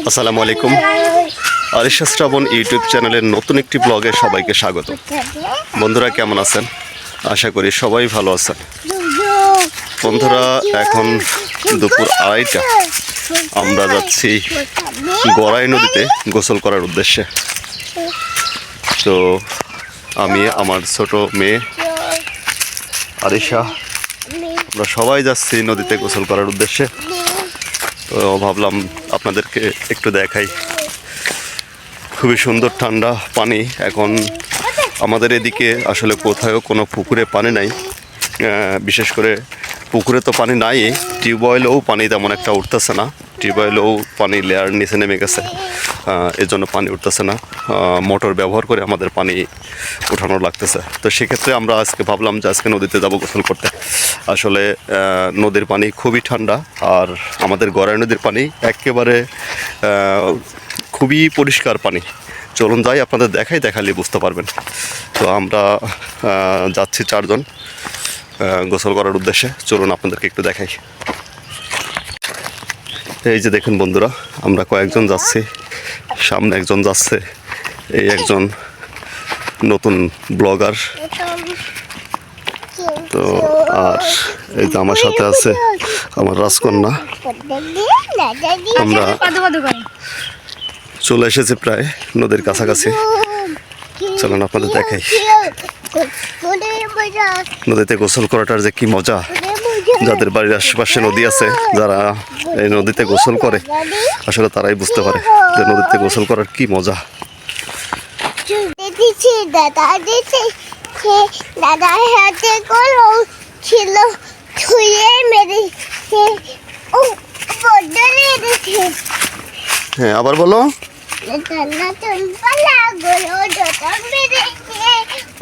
আসসালামু আলাইকুম। আরিশা শ্রাবণ ইউটিউব চ্যানেলের নতুন একটি ব্লগে সবাইকে স্বাগত। বন্ধুরা কেমন আছেন? আশা করি সবাই ভালো আছেন। বন্ধুরা এখন দুপুর 2:30 আমরা যাচ্ছি গড়াই নদীতে গোসল করার উদ্দেশ্যে। তো আমি আমার ছোট মেয়ে আরিশা আমরা সবাই যাচ্ছি নদীতে গোসল করার উদ্দেশ্যে। তো ভাবলাম আপনাদেরকে একটু দেখাই। খুবই সুন্দর ঠান্ডা পানি। এখন আমাদের এদিকে আসলে কোথাও কোনো পুকুরে পানি নাই, বিশেষ করে পুকুরে তো পানি নাই, টিউবওয়েলেও পানি তেমন একটা উঠতেছে না। টিউবওয়েলেও পানি লেয়ার নিচে নেমে গেছে, এর জন্য পানি উঠতেছে না। মোটর ব্যবহার করে আমাদের পানি উঠানো লাগতেছে। তো সেক্ষেত্রে আমরা আজকে ভাবলাম যে আজকে নদীতে যাব গোসল করতে। আসলে নদীর পানি খুবই ঠান্ডা, আর আমাদের গড়াই নদীর পানি একেবারে খুবই পরিষ্কার পানি। চলুন যাই, আপনাদের দেখালে বুঝতে পারবেন। তো আমরা যাচ্ছি 4 জন গোসল করার উদ্দেশ্যে। চলুন আপনাদেরকে একটু দেখাই। এই যে দেখুন বন্ধুরা, আমরা কয়েকজন যাচ্ছি, সামনে একজন যাচ্ছে, এই একজন নতুন ব্লগার। তো আর এই যে আমার সাথে আছে আমার রাজকন্যা। আমরা চলে এসেছি প্রায় নদীর কাছাকাছি। চলুন আপনাদের দেখাই নদীতে গোসল করাটার যে কি মজা। যাদের বাড়ির আশেপাশে নদী আছে, যারা এই নদীতে গোসল করে, আসলে তারাই বুঝতে পারে যে নদীতে গোসল করার কি মজা। দাদার হাতে কলম ছিল, ছুঁয়ে মেরেছে, ও বদলে মেরেছে। হ্যাঁ, আবার বলো। নতুন পালা গুলো যত মেরেছে,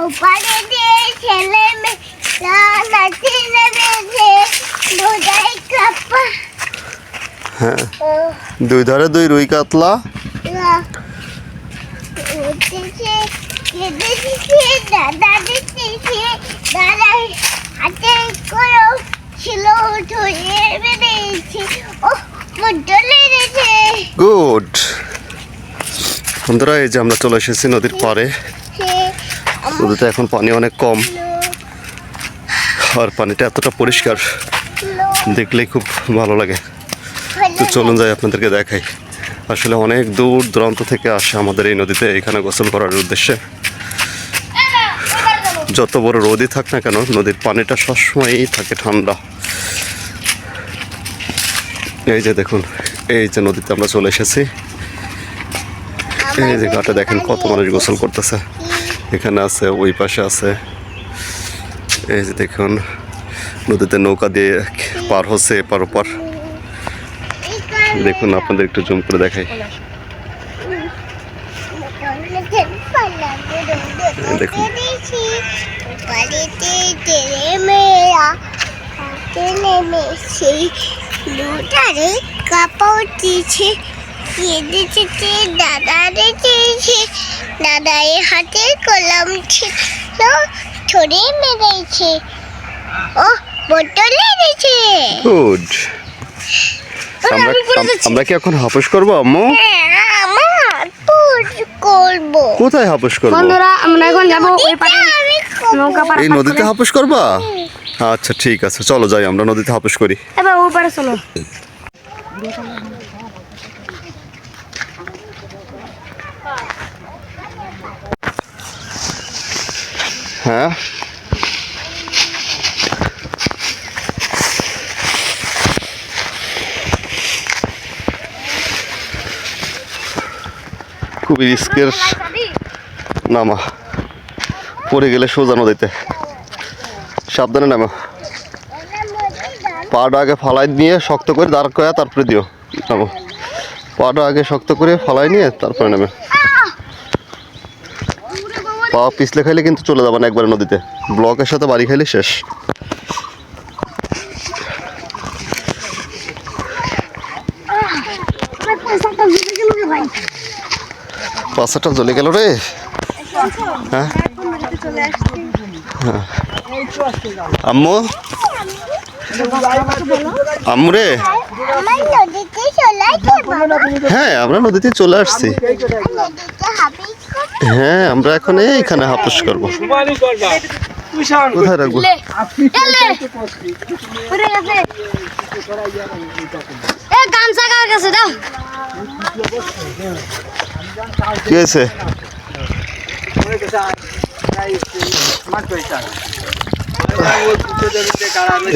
ওপারে দিয়ে ছেলে মেয়েরা নাচে নেমেছে, দুধাই কাপা। হ্যাঁ, দুই ধারে দুই রুই কাতলা উঠেছে, কেঁদেছে, দাদা দেখতেছে, দাদার হাতে কলম ছিল, ছুঁয়ে মেরেছে, ও বদলে মেরেছে। গুড। বন্ধুরা, এই যে আমরা চলে এসেছি নদীর পাড়ে। নদীতে এখন পানি অনেক কম, আর পানিটা এতটা পরিষ্কার দেখলেই খুব ভালো লাগে। তো চলুন যাই, আপনাদেরকে দেখাই। আসলে অনেক দূর দূরান্ত থেকে আসে আমাদের এই নদীতে এখানে গোসল করার উদ্দেশ্যে। যত বড় রোদই থাক না কেন, নদীর পানিটা সবসময়ই থাকে ঠান্ডা। এই যে দেখুন, এই যে নদীতে আমরা চলে এসেছি। এই যে ঘাটে দেখেন কত মানুষ গোসল করতেছে। এখানে আছে, ওই পাশে আছে। এই যে দেখুন, নদীতে নৌকা দিয়ে পার হচ্ছে এপার ওপার। দেখুন, আপনাদের একটু জুম করে দেখাই। দেখুন, দাদার হাতে কলম ছিল, ছড়ে মেরেছে, ও বদলে মেরেছে। গুড। আমরা কি এখন হাপুস করবো আম্মু? কোথায় হাপুস করবো? বন্ধুরা, আমরা এখন যাবো ওই পারে, নৌকা পার। এই নদীতে হাপুস করবা? আচ্ছা ঠিক আছে, চলো যাই, আমরা নদীতে হাপুস করি। এবার ওই পারে চলো। হ্যাঁ, খুবই রিস্কের নামা, পড়ে গেলে সোজা নদীতে। সাবধানে নামো, পাটা আগে ফালাই নিয়ে শক্ত করে দাঁড় করা, তারপরে দিও। নামো, পাটা আগে শক্ত করে ফালাই নিয়ে তারপরে নামে। পা পিছলে খাইলে কিন্তু চলে যাবে না একবারে নদীতে, ব্লকের সাথে বাড়ি খাইলে শেষ। পাশাটা জ্বলে গেল রে। হ্যাঁ, আম্মু, আম্মু রে, আমার নদীতে চলে চলে আসছে হ্যাঁ আমরা নদীতে চলে আসছি। নদীতে হাবিজ করবে হ্যাঁ আমরা এখন এইখানে হাপুস করবো। কোথায় রাখবো? গামছা কার কাছে দাও। কি হয়েছে?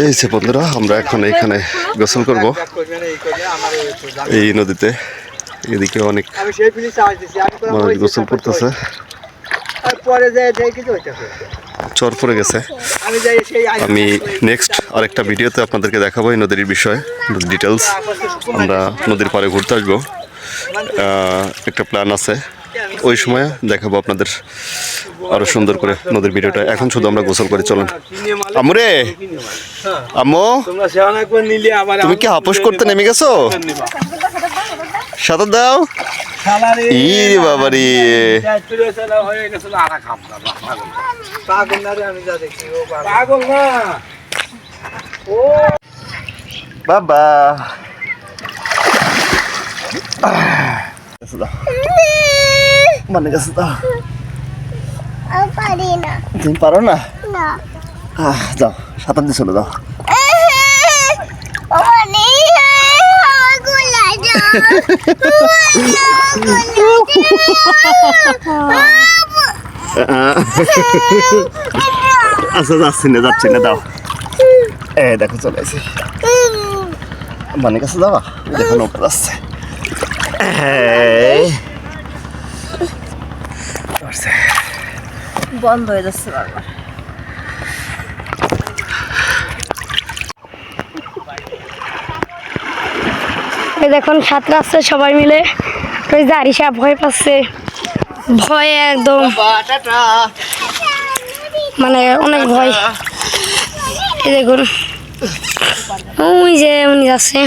এই যে বন্ধুরা আমরা এখন এইখানে গোসল করব এই নদীতে। এদিকে অনেক মানুষ গোসল করতেছে। চর পড়ে গেছে। আমি নেক্সট আরেকটা ভিডিওতে আপনাদেরকে দেখাবো এই নদীর বিষয়ে ডিটেলস। আমরা নদীর পাড়ে ঘুরতে আসবো, একটা প্ল্যান আছে, ওই সময় দেখাবো আপনাদের আরো সুন্দর করে নদীর ভিডিওটা। এখন শুধু আমরা গোসল করে চলেন। আমরে আম্মু তুমি কি হাপুস করতে নেমে গেছো? সাঁতার দাও। ইরে বাবারি বাবা মানে গেছে দাও। আমি পারি না তুমি পারো না? না যাও সাঁতার দিয়ে চলে যাও। মানে আমার গোলা যাও আচ্ছা যাচ্ছি না দাও। দেখো চলে আসি মানে কাছে যাওয়া। দেখো নৌকা যাচ্ছে। বন্ধ হয়ে যাচ্ছে বারবার। এই দেখুন ছাত্র আসছে সবাই মিলে। ওই যে আরিশা ভয় পাচ্ছে, ভয়ে একদম মানে অনেক ভয়। এই দেখুন ওই যে উনি যাচ্ছে,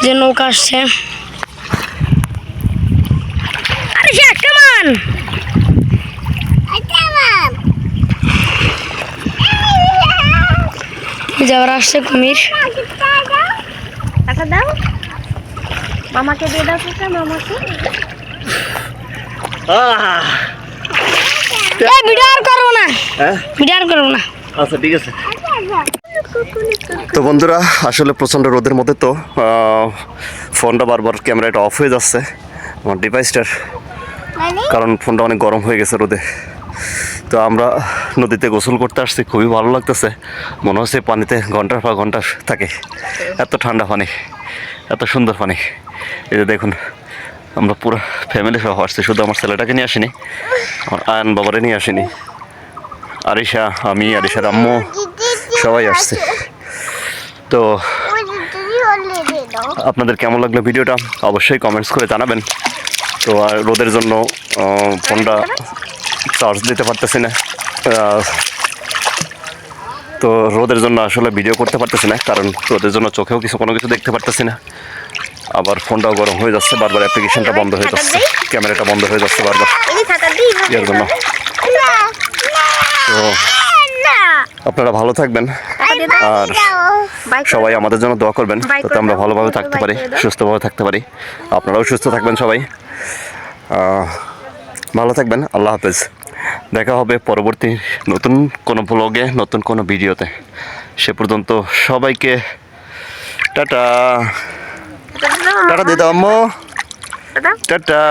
যে নৌকা আসছে। আরিশা কেমন? যাওয়ার আসছে কুমির। দাও মামাকে দিয়ে দাও মামাকে। ভিডিও আর করবো না, ভিডিও আর করবো না। আচ্ছা ঠিক আছে। তো বন্ধুরা আসলে প্রচণ্ড রোদের মধ্যে তো ফোনটা বারবার ক্যামেরাটা অফ হয়ে যাচ্ছে আমার ডিভাইসটার, কারণ ফোনটা অনেক গরম হয়ে গেছে রোদে। তো আমরা নদীতে গোসল করতে আসছি, খুবই ভালো লাগতেছে। মনে হচ্ছে পানিতে ঘন্টার পর ঘন্টা থাকে, এত ঠান্ডা পানি, এত সুন্দর পানি। এই যে দেখুন আমরা পুরো ফ্যামিলি সহ আসছি, শুধু আমার ছেলেটাকে নিয়ে আসিনি, আমার আয়ন বাবারে নিয়ে আসিনি। আরিশা, আমি, আরিশার আম্মু সবাই আসছে। তো আপনাদের কেমন লাগলো ভিডিওটা অবশ্যই কমেন্টস করে জানাবেন। তো আর রোদের জন্য ফোনটা চার্জ দিতে পারতেছি না, তো রোদের জন্য আসলে ভিডিও করতে পারতেছি না, কারণ রোদের জন্য চোখেও কোনো কিছু দেখতে পারতেছি না। আবার ফোনটাও গরম হয়ে যাচ্ছে, বারবার অ্যাপ্লিকেশনটা বন্ধ হয়ে যাচ্ছে, ক্যামেরাটা বন্ধ হয়ে যাচ্ছে বারবার এর জন্য। তো আপনারা ভালো থাকবেন আর সবাই আমাদের জন্য দোয়া করবেন, যাতে আমরা ভালোভাবে থাকতে পারি, সুস্থভাবে থাকতে পারি। আপনারাও সুস্থ থাকবেন সবাই, ভালো থাকবেন। আল্লাহ হাফেজ। দেখা হবে পরবর্তী নতুন কোনো ব্লগে, নতুন কোনো ভিডিওতে। সে পর্যন্ত সবাইকে টাটা। টাটা দিয়ে দাও আম্মু, টাটা।